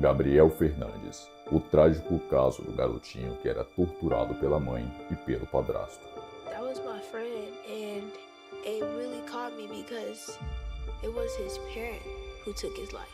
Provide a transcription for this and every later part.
Gabriel Fernandes, o trágico caso do garotinho que era torturado pela mãe e pelo padrasto. That was my friend, and it really caught me because it was his parent who took his life.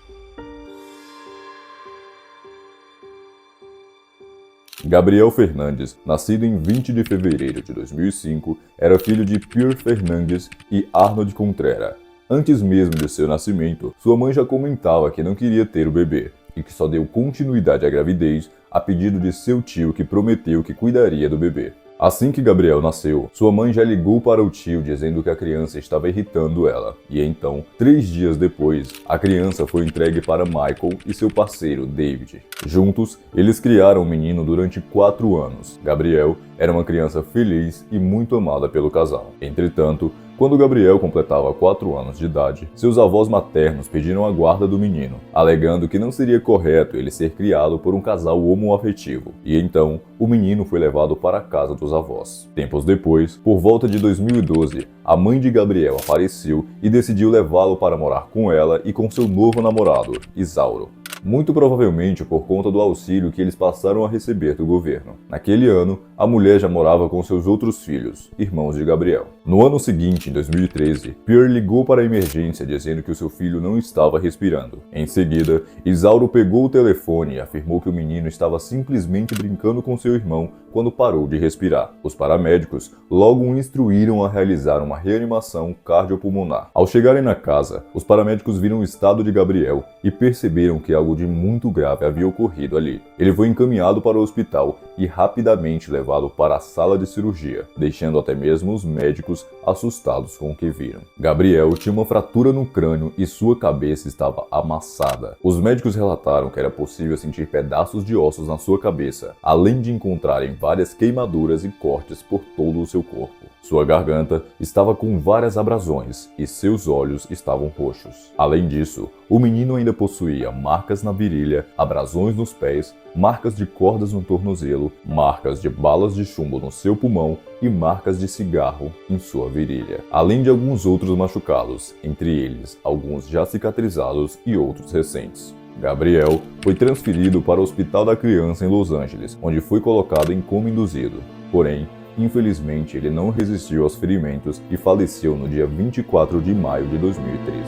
Gabriel Fernandes, nascido em 20 de fevereiro de 2005, era filho de Pierre Fernandes e Arnold Contrera. Antes mesmo de seu nascimento, sua mãe já comentava que não queria ter o bebê e que só deu continuidade à gravidez a pedido de seu tio, que prometeu que cuidaria do bebê. Assim que Gabriel nasceu, sua mãe já ligou para o tio dizendo que a criança estava irritando ela. E então, 3 dias depois, a criança foi entregue para Michael e seu parceiro, David. Juntos, eles criaram o menino durante 4 anos. Gabriel era uma criança feliz e muito amada pelo casal. Entretanto, quando Gabriel completava 4 anos de idade, seus avós maternos pediram a guarda do menino, alegando que não seria correto ele ser criado por um casal homoafetivo. E então, o menino foi levado para a casa dos avós. Tempos depois, por volta de 2012, a mãe de Gabriel apareceu e decidiu levá-lo para morar com ela e com seu novo namorado, Isauro. Muito provavelmente por conta do auxílio que eles passaram a receber do governo. Naquele ano, a mulher já morava com seus outros filhos, irmãos de Gabriel. No ano seguinte, em 2013, Pierre ligou para a emergência dizendo que o seu filho não estava respirando. Em seguida, Isauro pegou o telefone e afirmou que o menino estava simplesmente brincando com seu irmão quando parou de respirar. Os paramédicos logo o instruíram a realizar uma reanimação cardiopulmonar. Ao chegarem na casa, os paramédicos viram o estado de Gabriel e perceberam que algo de muito grave havia ocorrido ali. Ele foi encaminhado para o hospital e rapidamente levado para a sala de cirurgia, deixando até mesmo os médicos assustados com o que viram. Gabriel tinha uma fratura no crânio e sua cabeça estava amassada. Os médicos relataram que era possível sentir pedaços de ossos na sua cabeça, além de encontrarem várias queimaduras e cortes por todo o seu corpo. Sua garganta estava com várias abrasões e seus olhos estavam roxos. Além disso, o menino ainda possuía marcas na virilha, abrasões nos pés, marcas de cordas no tornozelo, marcas de balas de chumbo no seu pulmão e marcas de cigarro em sua virilha, além de alguns outros machucados, entre eles alguns já cicatrizados e outros recentes. Gabriel foi transferido para o Hospital da Criança em Los Angeles, onde foi colocado em coma induzido. Porém, infelizmente, ele não resistiu aos ferimentos e faleceu no dia 24 de maio de 2013.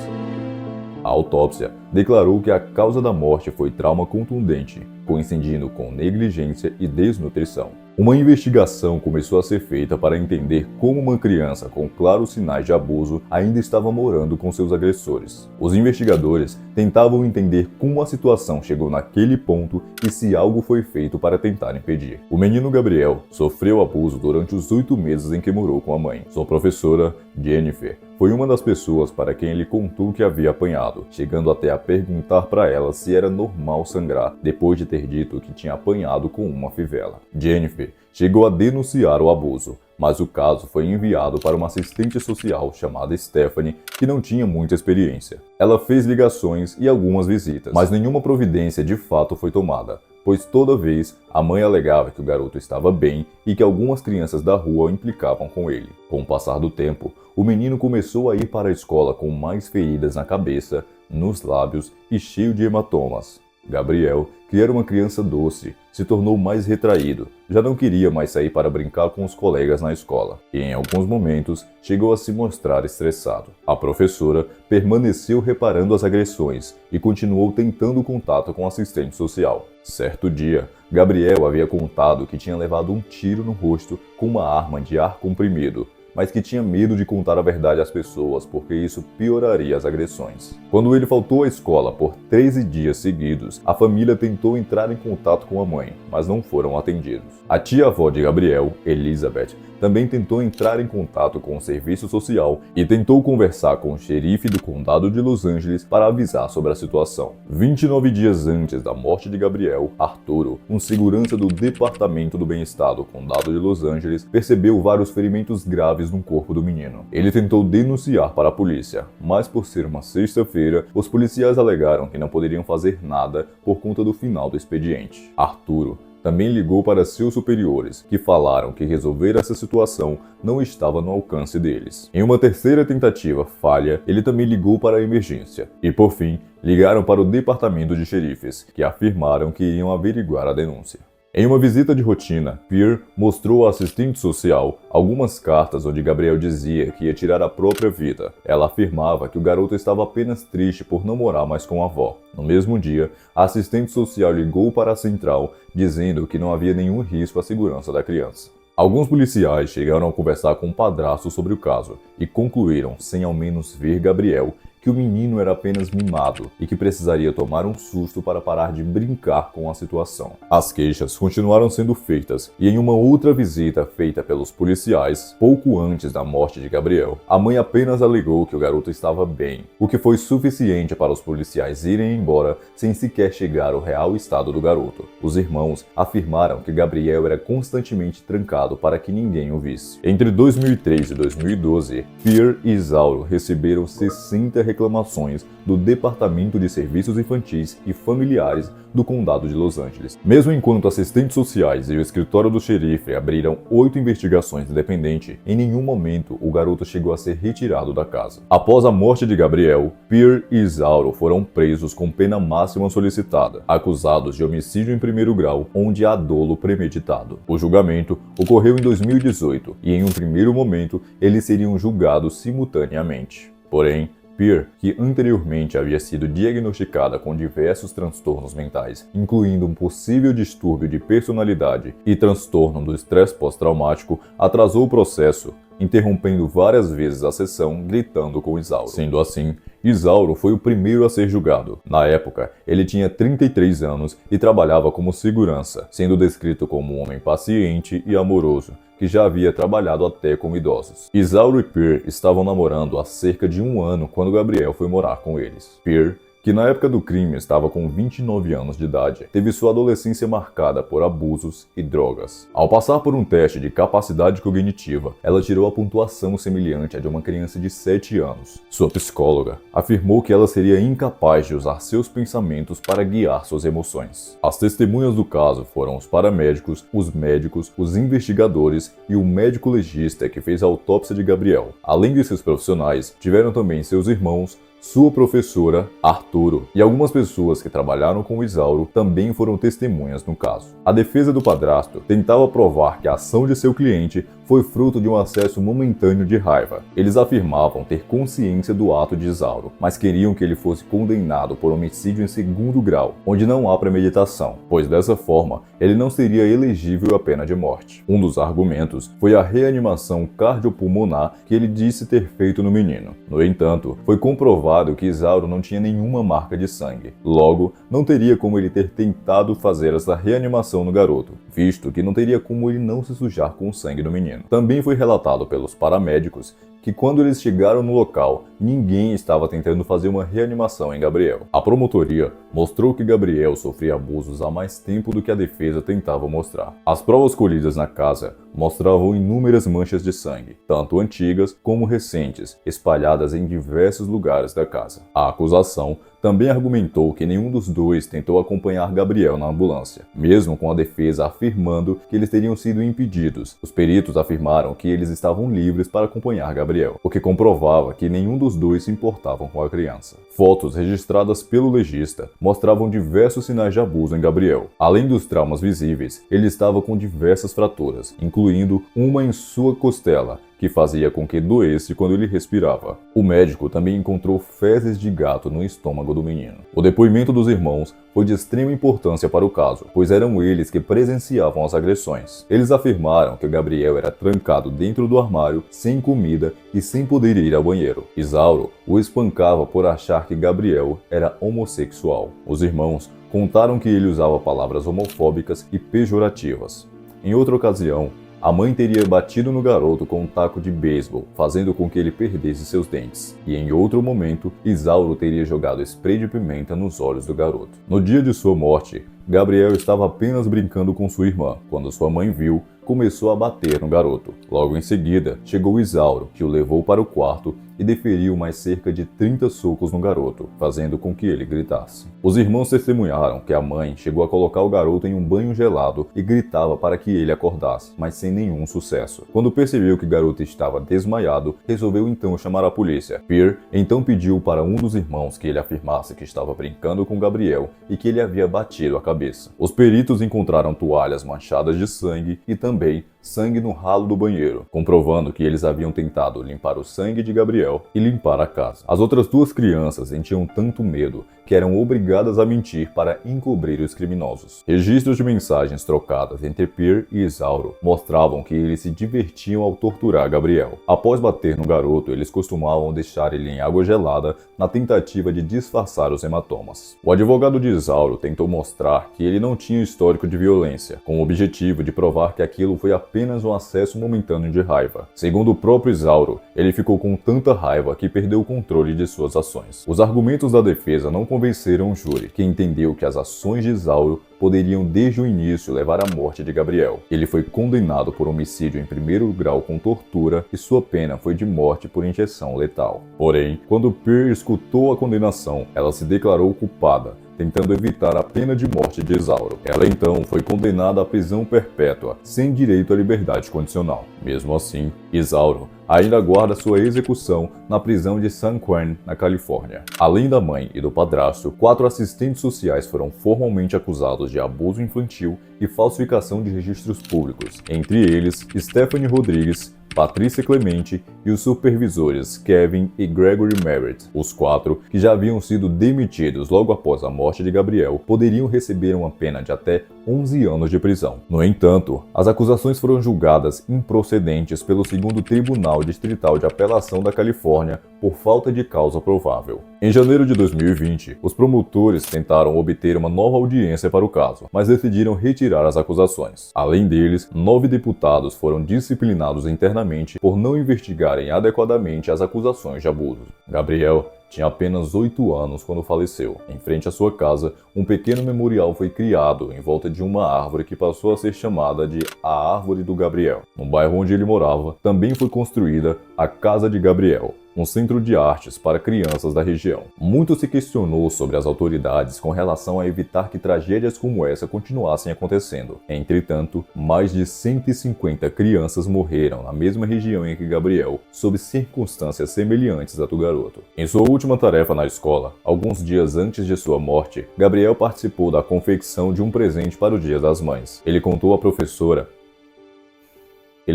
A autópsia declarou que a causa da morte foi trauma contundente, coincidindo com negligência e desnutrição. Uma investigação começou a ser feita para entender como uma criança com claros sinais de abuso ainda estava morando com seus agressores. Os investigadores tentavam entender como a situação chegou naquele ponto e se algo foi feito para tentar impedir. O menino Gabriel sofreu abuso durante os 8 meses em que morou com a mãe. Sua professora, Jennifer, foi uma das pessoas para quem ele contou que havia apanhado, chegando até a perguntar para ela se era normal sangrar, depois de ter dito que tinha apanhado com uma fivela. Jennifer chegou a denunciar o abuso, mas o caso foi enviado para uma assistente social chamada Stephanie, que não tinha muita experiência. Ela fez ligações e algumas visitas, mas nenhuma providência de fato foi tomada, pois toda vez a mãe alegava que o garoto estava bem e que algumas crianças da rua o implicavam com ele. Com o passar do tempo, o menino começou a ir para a escola com mais feridas na cabeça, nos lábios e cheio de hematomas. Gabriel, que era uma criança doce, se tornou mais retraído, já não queria mais sair para brincar com os colegas na escola, e em alguns momentos chegou a se mostrar estressado. A professora permaneceu reparando as agressões e continuou tentando contato com o assistente social. Certo dia, Gabriel havia contado que tinha levado um tiro no rosto com uma arma de ar comprimido, mas que tinha medo de contar a verdade às pessoas porque isso pioraria as agressões. Quando ele faltou à escola por 13 dias seguidos, a família tentou entrar em contato com a mãe, mas não foram atendidos. A tia-avó de Gabriel, Elizabeth, também tentou entrar em contato com o serviço social e tentou conversar com o xerife do condado de Los Angeles para avisar sobre a situação. 29 dias antes da morte de Gabriel, Arturo, um segurança do Departamento do Bem-Estar do condado de Los Angeles, percebeu vários ferimentos graves no corpo do menino. Ele tentou denunciar para a polícia, mas por ser uma sexta-feira, os policiais alegaram que não poderiam fazer nada por conta do final do expediente. Arturo também ligou para seus superiores, que falaram que resolver essa situação não estava no alcance deles. Em uma terceira tentativa falha, ele também ligou para a emergência. E por fim, ligaram para o departamento de xerifes, que afirmaram que iriam averiguar a denúncia. Em uma visita de rotina, Pierre mostrou à assistente social algumas cartas onde Gabriel dizia que ia tirar a própria vida. Ela afirmava que o garoto estava apenas triste por não morar mais com a avó. No mesmo dia, a assistente social ligou para a central dizendo que não havia nenhum risco à segurança da criança. Alguns policiais chegaram a conversar com o padrasto sobre o caso e concluíram, sem ao menos ver Gabriel, que o menino era apenas mimado e que precisaria tomar um susto para parar de brincar com a situação. As queixas continuaram sendo feitas e em uma outra visita feita pelos policiais, pouco antes da morte de Gabriel, a mãe apenas alegou que o garoto estava bem, o que foi suficiente para os policiais irem embora sem sequer chegar ao real estado do garoto. Os irmãos afirmaram que Gabriel era constantemente trancado para que ninguém o visse. Entre 2003 e 2012, Pierre e Isauro receberam 60 reclamações do Departamento de Serviços Infantis e Familiares do Condado de Los Angeles. Mesmo enquanto assistentes sociais e o escritório do xerife abriram 8 investigações independentes, em nenhum momento o garoto chegou a ser retirado da casa. Após a morte de Gabriel, Pierre e Isauro foram presos com pena máxima solicitada, acusados de homicídio em primeiro grau, onde há dolo premeditado. O julgamento ocorreu em 2018 e em um primeiro momento eles seriam julgados simultaneamente. Porém, Pierre, que anteriormente havia sido diagnosticada com diversos transtornos mentais, incluindo um possível distúrbio de personalidade e transtorno do estresse pós-traumático, atrasou o processo, interrompendo várias vezes a sessão, gritando com Isauro. Sendo assim, Isauro foi o primeiro a ser julgado. Na época, ele tinha 33 anos e trabalhava como segurança, sendo descrito como um homem paciente e amoroso, que já havia trabalhado até com idosos. Isauro e Pierre estavam namorando há cerca de um ano quando Gabriel foi morar com eles. Pierre, que na época do crime estava com 29 anos de idade, teve sua adolescência marcada por abusos e drogas. Ao passar por um teste de capacidade cognitiva, ela tirou a pontuação semelhante à de uma criança de 7 anos. Sua psicóloga afirmou que ela seria incapaz de usar seus pensamentos para guiar suas emoções. As testemunhas do caso foram os paramédicos, os médicos, os investigadores e o médico legista que fez a autópsia de Gabriel. Além desses profissionais, tiveram também seus irmãos, sua professora, Arturo, e algumas pessoas que trabalharam com Isauro também foram testemunhas no caso. A defesa do padrasto tentava provar que a ação de seu cliente foi fruto de um acesso momentâneo de raiva. Eles afirmavam ter consciência do ato de Isauro, mas queriam que ele fosse condenado por homicídio em segundo grau, onde não há premeditação, pois dessa forma ele não seria elegível à pena de morte. Um dos argumentos foi a reanimação cardiopulmonar que ele disse ter feito no menino. No entanto, foi comprovado que Isauro não tinha nenhuma marca de sangue. Logo, não teria como ele ter tentado fazer essa reanimação no garoto, visto que não teria como ele não se sujar com o sangue do menino. Também foi relatado pelos paramédicos que quando eles chegaram no local, ninguém estava tentando fazer uma reanimação em Gabriel. A promotoria mostrou que Gabriel sofria abusos há mais tempo do que a defesa tentava mostrar. As provas colhidas na casa mostravam inúmeras manchas de sangue, tanto antigas como recentes, espalhadas em diversos lugares da casa. A acusação também argumentou que nenhum dos dois tentou acompanhar Gabriel na ambulância, mesmo com a defesa afirmando que eles teriam sido impedidos. Os peritos afirmaram que eles estavam livres para acompanhar Gabriel, o que comprovava que nenhum dos dois se importavam com a criança. Fotos registradas pelo legista mostravam diversos sinais de abuso em Gabriel. Além dos traumas visíveis, ele estava com diversas fraturas, incluindo uma em sua costela, que fazia com que doesse quando ele respirava. O médico também encontrou fezes de gato no estômago do menino. O depoimento dos irmãos foi de extrema importância para o caso, pois eram eles que presenciavam as agressões. Eles afirmaram que Gabriel era trancado dentro do armário, sem comida e sem poder ir ao banheiro. Isauro o espancava por achar que Gabriel era homossexual. Os irmãos contaram que ele usava palavras homofóbicas e pejorativas. Em outra ocasião, a mãe teria batido no garoto com um taco de beisebol, fazendo com que ele perdesse seus dentes. E em outro momento, Isauro teria jogado spray de pimenta nos olhos do garoto. No dia de sua morte, Gabriel estava apenas brincando com sua irmã, quando sua mãe viu, começou a bater no garoto. Logo em seguida, chegou Isauro, que o levou para o quarto e deferiu mais cerca de 30 socos no garoto, fazendo com que ele gritasse. Os irmãos testemunharam que a mãe chegou a colocar o garoto em um banho gelado e gritava para que ele acordasse, mas sem nenhum sucesso. Quando percebeu que o garoto estava desmaiado, resolveu então chamar a polícia. Pierre então pediu para um dos irmãos que ele afirmasse que estava brincando com Gabriel e que ele havia batido a cabeça. Os peritos encontraram toalhas manchadas de sangue e também sangue no ralo do banheiro, comprovando que eles haviam tentado limpar o sangue de Gabriel e limpar a casa. As outras duas crianças sentiam tanto medo que eram obrigadas a mentir para encobrir os criminosos. Registros de mensagens trocadas entre Pierre e Isauro mostravam que eles se divertiam ao torturar Gabriel. Após bater no garoto, eles costumavam deixar ele em água gelada na tentativa de disfarçar os hematomas. O advogado de Isauro tentou mostrar que ele não tinha histórico de violência, com o objetivo de provar que aquilo foi apenas um acesso momentâneo de raiva. Segundo o próprio Isauro, ele ficou com tanta raiva que perdeu o controle de suas ações. Os argumentos da defesa não convenceram o júri, que entendeu que as ações de Isauro poderiam desde o início levar à morte de Gabriel. Ele foi condenado por homicídio em primeiro grau com tortura e sua pena foi de morte por injeção letal. Porém, quando Pierre escutou a condenação, ela se declarou culpada, tentando evitar a pena de morte de Isauro. Ela então foi condenada à prisão perpétua, sem direito à liberdade condicional. Mesmo assim, Isauro ainda aguarda sua execução na prisão de San Quentin, na Califórnia. Além da mãe e do padrasto, 4 assistentes sociais foram formalmente acusados de abuso infantil e falsificação de registros públicos, entre eles Stephanie Rodrigues, Patrícia Clemente e os supervisores Kevin e Gregory Merritt. Os 4, que já haviam sido demitidos logo após a morte de Gabriel, poderiam receber uma pena de até 11 anos de prisão. No entanto, as acusações foram julgadas improcedentes pelo 2º Tribunal Distrital de Apelação da Califórnia por falta de causa provável. Em janeiro de 2020, os promotores tentaram obter uma nova audiência para o caso, mas decidiram retirar as acusações. Além deles, 9 deputados foram disciplinados internamente por não investigarem adequadamente as acusações de abuso. Gabriel tinha apenas 8 anos quando faleceu. Em frente à sua casa, um pequeno memorial foi criado em volta de uma árvore que passou a ser chamada de a Árvore do Gabriel. No bairro onde ele morava, também foi construída a Casa de Gabriel, um centro de artes para crianças da região. Muito se questionou sobre as autoridades com relação a evitar que tragédias como essa continuassem acontecendo. Entretanto, mais de 150 crianças morreram na mesma região em que Gabriel, sob circunstâncias semelhantes à do garoto. Em sua última tarefa na escola, alguns dias antes de sua morte, Gabriel participou da confecção de um presente para o Dia das Mães. Ele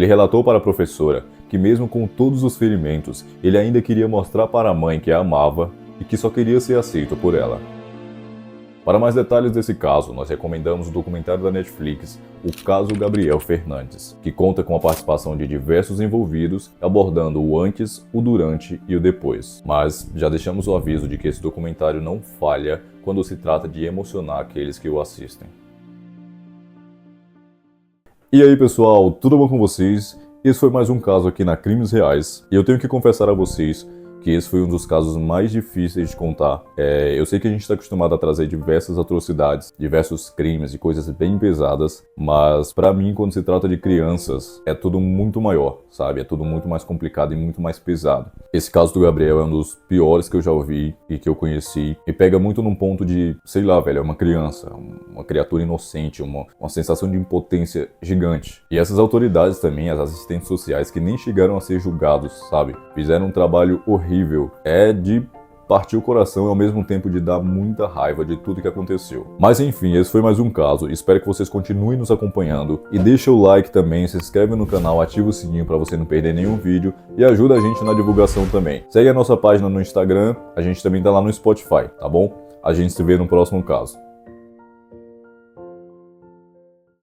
relatou para a professora que mesmo com todos os ferimentos, ele ainda queria mostrar para a mãe que a amava e que só queria ser aceito por ela. Para mais detalhes desse caso, nós recomendamos o documentário da Netflix, O Caso Gabriel Fernandes, que conta com a participação de diversos envolvidos, abordando o antes, o durante e o depois. Mas já deixamos o aviso de que esse documentário não falha quando se trata de emocionar aqueles que o assistem. E aí pessoal, tudo bom com vocês? Esse foi mais um caso aqui na Crimes Reais, e eu tenho que confessar a vocês que esse foi um dos casos mais difíceis de contar. Eu sei que a gente está acostumado a trazer diversas atrocidades, diversos crimes e coisas bem pesadas, mas pra mim, quando se trata de crianças, é tudo muito maior, sabe? É tudo muito mais complicado e muito mais pesado. Esse caso do Gabriel é um dos piores que eu já ouvi e que eu conheci, e pega muito num ponto de, sei lá, velho, é uma criança, uma criatura inocente, uma sensação de impotência gigante. E essas autoridades também, as assistentes sociais que nem chegaram a ser julgados, sabe? Fizeram um trabalho horrível. É de partir o coração e ao mesmo tempo de dar muita raiva de tudo que aconteceu. Mas enfim, esse foi mais um caso. Espero que vocês continuem nos acompanhando e deixa o like também, se inscreve no canal, ativa o sininho para você não perder nenhum vídeo e ajuda a gente na divulgação também. Segue a nossa página no Instagram, a gente também tá lá no Spotify, tá bom? A gente se vê no próximo caso.